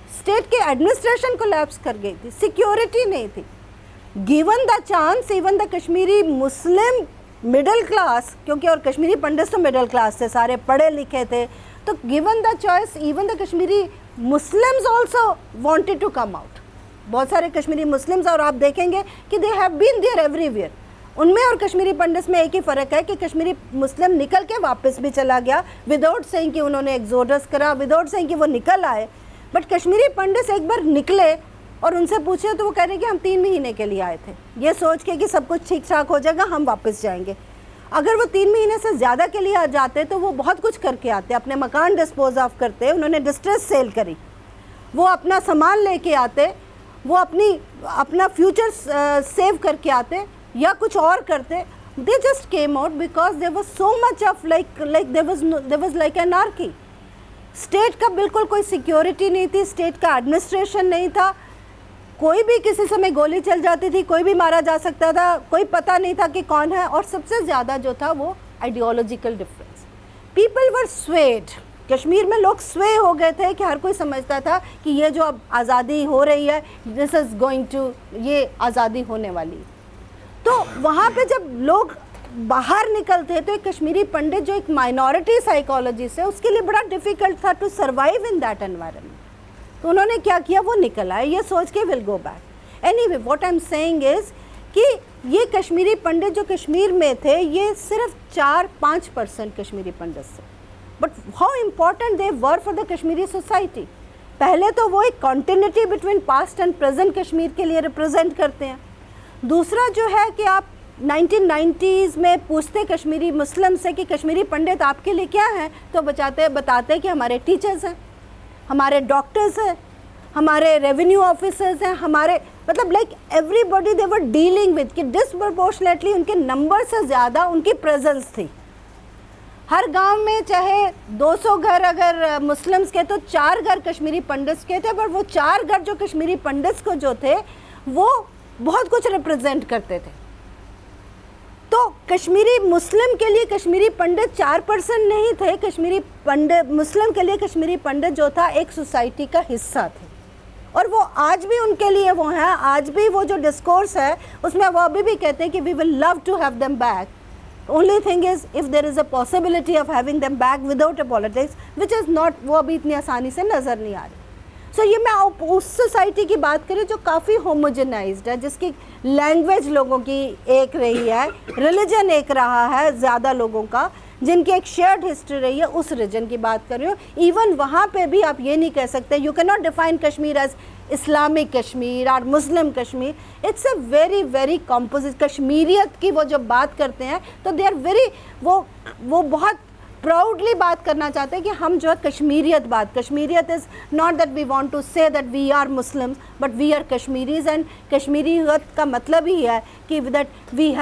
اسٹیٹ کے ایڈمنسٹریشن کولیپس کر گئی تھی, سیکیورٹی نہیں تھی. given the chance even the Kashmiri Muslim middle class, کیونکہ اور کشمیری پنڈتس تو مڈل کلاس تھے, سارے پڑھے لکھے تھے, تو given the choice even the Kashmiri Muslims also wanted to come out. بہت سارے کشمیری مسلمز, اور آپ دیکھیں گے کہ they have been there everywhere. ان میں اور کشمیری پنڈتس میں ایک ہی فرق ہے کہ کشمیری مسلم نکل کے واپس بھی چلا گیا وداؤٹ سینگ کہ انہوں نے ایگزوڈس کرا, وداؤٹ سینگ کہ وہ نکل آئے. بٹ کشمیری پنڈتس ایک بار نکلے اور ان سے پوچھے تو وہ کہہ رہے ہیں کہ ہم 3 مہینے کے لیے آئے تھے, یہ سوچ کے کہ سب کچھ ٹھیک ٹھاک ہو جائے گا, ہم واپس جائیں گے. اگر وہ 3 مہینے سے زیادہ کے لیے آ جاتے تو وہ بہت کچھ کر کے آتے, اپنے مکان ڈسپوز آف کرتے, انہوں نے ڈسٹریس سیل کری, وہ اپنا سامان لے کے آتے, وہ اپنا فیوچر سیو کر کے آتے یا کچھ اور کرتے. They just came out because there was so much of like there was like anarchy. State کا بالکل کوئی سیکیورٹی نہیں تھی, اسٹیٹ کا ایڈمنسٹریشن نہیں تھا, کوئی بھی کسی سمے گولی چل جاتی تھی, کوئی بھی مارا جا سکتا تھا, کوئی پتہ نہیں تھا کہ کون ہے. اور سب سے زیادہ جو تھا وہ ideological difference. People were swayed. Kashmir میں لوگ سوے ہو گئے تھے کہ ہر کوئی سمجھتا تھا کہ یہ جو اب آزادی ہو رہی ہے دس از گوئنگ ٹو, یہ آزادی ہونے والی. تو وہاں پہ جب لوگ باہر نکلتے تو ایک کشمیری پنڈت جو ایک مائنورٹی سائیکالوجی سے, اس کے لیے بڑا ڈیفیکلٹ تھا to survive in that environment. تو انہوں نے کیا کیا, وہ نکل آئے یہ سوچ کے will go back. Anyway what I am saying is کہ یہ کشمیری پنڈت جو کشمیر میں تھے یہ صرف 4-5% کشمیری پنڈت تھے, but how important they were for the Kashmiri society. پہلے تو وہ ایک continuity between past and present Kashmir کے لیے ریپرزینٹ کرتے ہیں. دوسرا جو ہے کہ آپ 1990s میں پوچھتے کشمیری مسلم سے کہ کشمیری پنڈت آپ کے لیے کیا ہیں, تو بتاتے کہ ہمارے ٹیچرز ہیں, ہمارے ڈاکٹرز ہیں, ہمارے ریونیو آفیسرز ہیں, ہمارے مطلب like every body they were dealing with, کہ ڈسپرپورشنیٹلی ان کے نمبر سے زیادہ ان کی پریزنس تھی. ہر گاؤں میں چاہے 200 گھر اگر مسلمس کے تو 4 گھر کشمیری پنڈتس کے تھے, پر وہ 4 گھر جو کشمیری پنڈتس کو جو تھے وہ بہت کچھ ریپرزینٹ کرتے تھے. تو کشمیری مسلم کے لیے کشمیری پنڈت 4% نہیں تھے, کشمیری پنڈت مسلم کے لیے کشمیری پنڈت جو تھا ایک سوسائٹی کا حصہ تھے, اور وہ آج بھی ان کے لیے وہ ہیں. آج بھی وہ جو ڈسکورس ہے اس میں وہ ابھی بھی کہتے ہیں کہ we will love to have them back. Only thing is if there is a possibility of having them back without a politics, which is not, وہ ابھی اتنی آسانی سے نظر نہیں آ رہی. سو یہ میں اس سوسائٹی کی بات کریں جو کافی ہوموجنائزڈ ہے, جس کی لینگویج لوگوں کی ایک رہی ہے, ریلیجن ایک رہا ہے زیادہ لوگوں کا, جن کی ایک شیئرڈ ہسٹری رہی ہے, اس ریجن کی بات کر رہی ہوں. ایون وہاں پہ بھی آپ یہ نہیں کہہ سکتے, you can not define Kashmir as Islamic Kashmir اور Muslim Kashmir. It's a very very composite. Kashmiriyat کی وہ جب بات کرتے ہیں تو دے آر ویری, وہ بہت پراؤڈلی بات کرنا چاہتے ہیں کہ ہم جو ہے Kashmiriyat Kashmiriyat is not that we want to say that we are Muslims, but we are Kashmiris. And Kashmiriyat کا مطلب ہی ہے کہ that we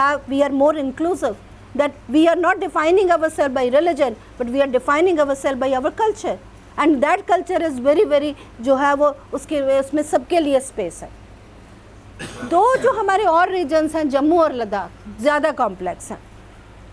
are more inclusive, that we are not defining ourselves by religion, but we are defining ourselves by our culture, and that culture is very very جو ہے وہ اس میں سب کے لیے اسپیس ہے. جو ہمارے اور ریجنس ہیں جموں اور لداخ زیادہ کمپلیکس ہیں.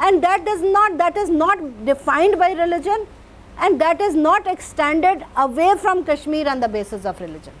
and that is not defined by religion, and that is not extended away from Kashmir on the basis of religion.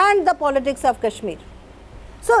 and the politics of Kashmir. So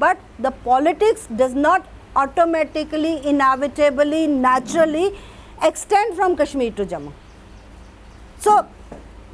but the politics does not automatically, inevitably, naturally extend from Kashmir to Jammu. So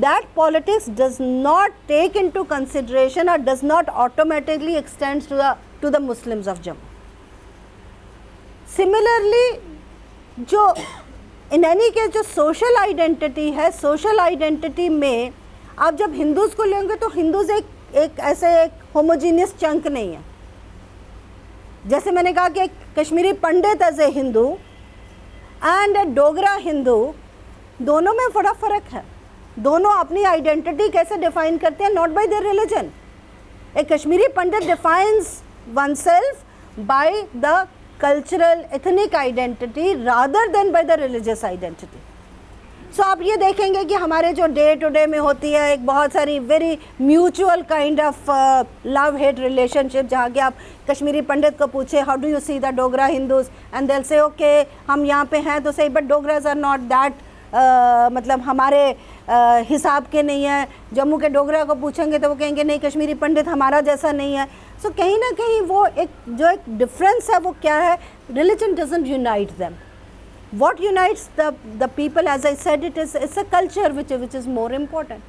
that politics does not take into consideration or does not automatically extend to the Muslims of Jammu. Similarly, جو in any case جو social identity ہے, social identity میں آپ جب ہندوز کو لیں گے تو ہندوز ایک ایسے ایک ہوموجینس چنک نہیں ہے. جیسے میں نے کہا کہ ایک Kashmiri Pandit as a Hindu and a Dogra Hindu دونوں میں بڑا فرق ہے. دونوں اپنی آئیڈینٹی کیسے ڈیفائن کرتے ہیں, not by their religion. A Kashmiri Pandit defines oneself by the cultural ethnic identity rather than by the religious identity. So آپ یہ دیکھیں گے کہ ہمارے جو ڈے ٹو ڈے میں ہوتی ہے ایک بہت ساری very mutual kind of love hate relationship, جہاں کہ آپ کشمیری پنڈت کو پوچھے how do you see the Dogra Hindus and دل سے اوکے ہم یہاں پہ ہیں تو صحیح, but Dogras are not that مطلب ہمارے حساب کے نہیں ہیں. جموں کے ڈوگرا کو پوچھیں گے تو وہ کہیں گے نہیں کشمیری پنڈت ہمارا جیسا نہیں ہے. سو کہیں نہ کہیں وہ ایک ڈفرینس ہے وہ کیا ہے, religion doesn't unite them. What unites the people as I said it is a culture which is more important.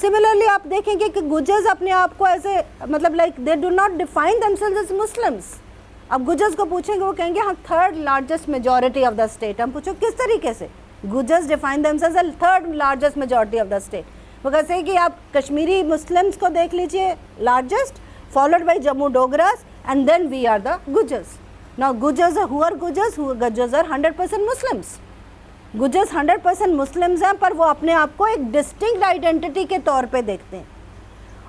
Similarly آپ دیکھیں گے کہ گجرز اپنے آپ کو ایز اے مطلب like they do not define themselves as Muslims. اب گجرز کو پوچھیں گے وہ کہیں گے ہم third largest majority of the state. ہم پوچھو کس طریقے سے, Gujjars define themselves as third largest majority of the state. وہ کہتے ہیں کہ آپ کشمیری مسلمس کو دیکھ لیجئے largest, followed by Jammu Dogras, and then we are the Gujars. Now Gujars are who are Gujars? Gujars are 100% Muslims. Gujars 100% Muslims ہیں, پر وہ اپنے آپ کو ایک ڈسٹنکٹ آئیڈینٹی کے طور پہ دیکھتے ہیں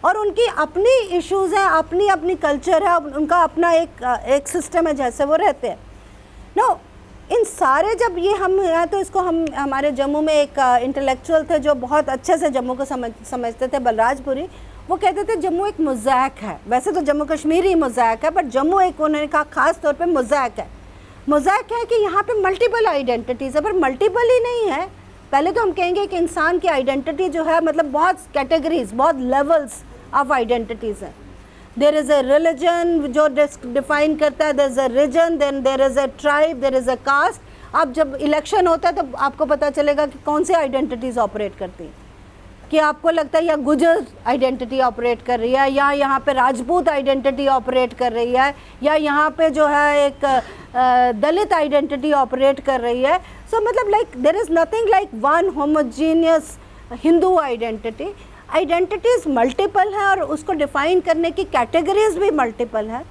اور ان کی اپنی ایشوز ہیں, اپنی کلچر ہے, ان کا اپنا ایک سسٹم ہے جیسے وہ رہتے ہیں. نو ان سارے جب یہ ہم ہیں تو اس کو ہمارے جموں میں ایک انٹلیکچوئل تھے جو بہت اچھے سے جموں کو سمجھتے تھے, بلراج پوری. وہ کہتے تھے جموں ایک موزیک ہے. ویسے تو جموں کشمیر ہی موزیک ہے, بٹ جموں ایک انہوں نے کہا خاص طور پہ موزیک ہے. موزیک ہے کہ یہاں پہ ملٹیپل آئیڈینٹیز ہے, پر ملٹیپل ہی نہیں ہے. پہلے تو ہم کہیں گے کہ انسان کی آئیڈینٹی جو ہے مطلب بہت کیٹیگریز, بہت لیولس آف آئیڈینٹیز ہیں. دیر از اے ریلیجن جو ڈیفائن کرتا ہے, there is a region, then there is a tribe, there is a caste. اب جب الیکشن ہوتا ہے تو آپ کو پتہ چلے گا کہ کون سی آئیڈینٹیز آپریٹ کرتی ہیں, کہ آپ کو لگتا ہے یا گجر آئیڈینٹی آپریٹ کر رہی ہے, یا یہاں پہ راجپوت آئیڈینٹی آپریٹ کر رہی ہے, یا یہاں پہ جو ہے ایک دلت آئیڈینٹی آپریٹ کر رہی ہے. سو مطلب like there is nothing like one homogeneous Hindu identity. Identities multiple ہیں اور اس کو ڈیفائن کرنے کی کیٹیگریز بھی ملٹیپل ہیں,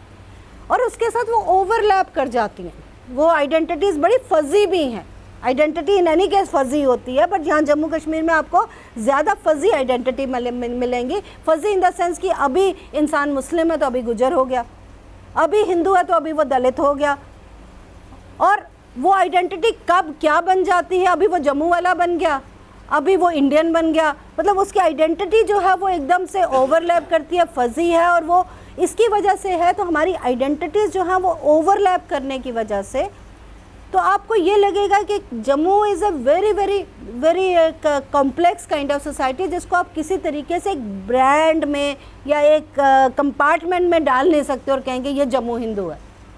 اور اس کے ساتھ وہ اوور لیپ کر جاتی ہیں. وہ آئیڈینٹیز بڑی فزی بھی ہیں. Identity in any case fuzzy ہوتی ہے, بٹ یہاں جموں کشمیر میں آپ کو زیادہ فزی آئیڈینٹی ملیں گی. فزی ان دا سینس کہ ابھی انسان مسلم ہے تو ابھی گجر ہو گیا, ابھی ہندو ہے تو ابھی وہ دلت ہو گیا, اور وہ آئیڈینٹی کب کیا بن جاتی ہے, ابھی وہ جموں والا بن گیا, ابھی وہ انڈین بن گیا. مطلب اس کی آئیڈینٹی جو ہے وہ ایک دم سے اوور لیپ کرتی ہے, فزی ہے, اور وہ اس کی وجہ سے ہے. تو ہماری آئیڈینٹیز جو ہیں وہ اوور لیپ کرنے کی وجہ سے تو آپ کو یہ لگے گا کہ Jammu is a very very very complex kind of society, جس کو آپ کسی طریقے سے ایک برانڈ میں یا ایک کمپارٹمنٹ میں ڈال نہیں سکتے اور کہیں گے یہ جموں ہندو ہے.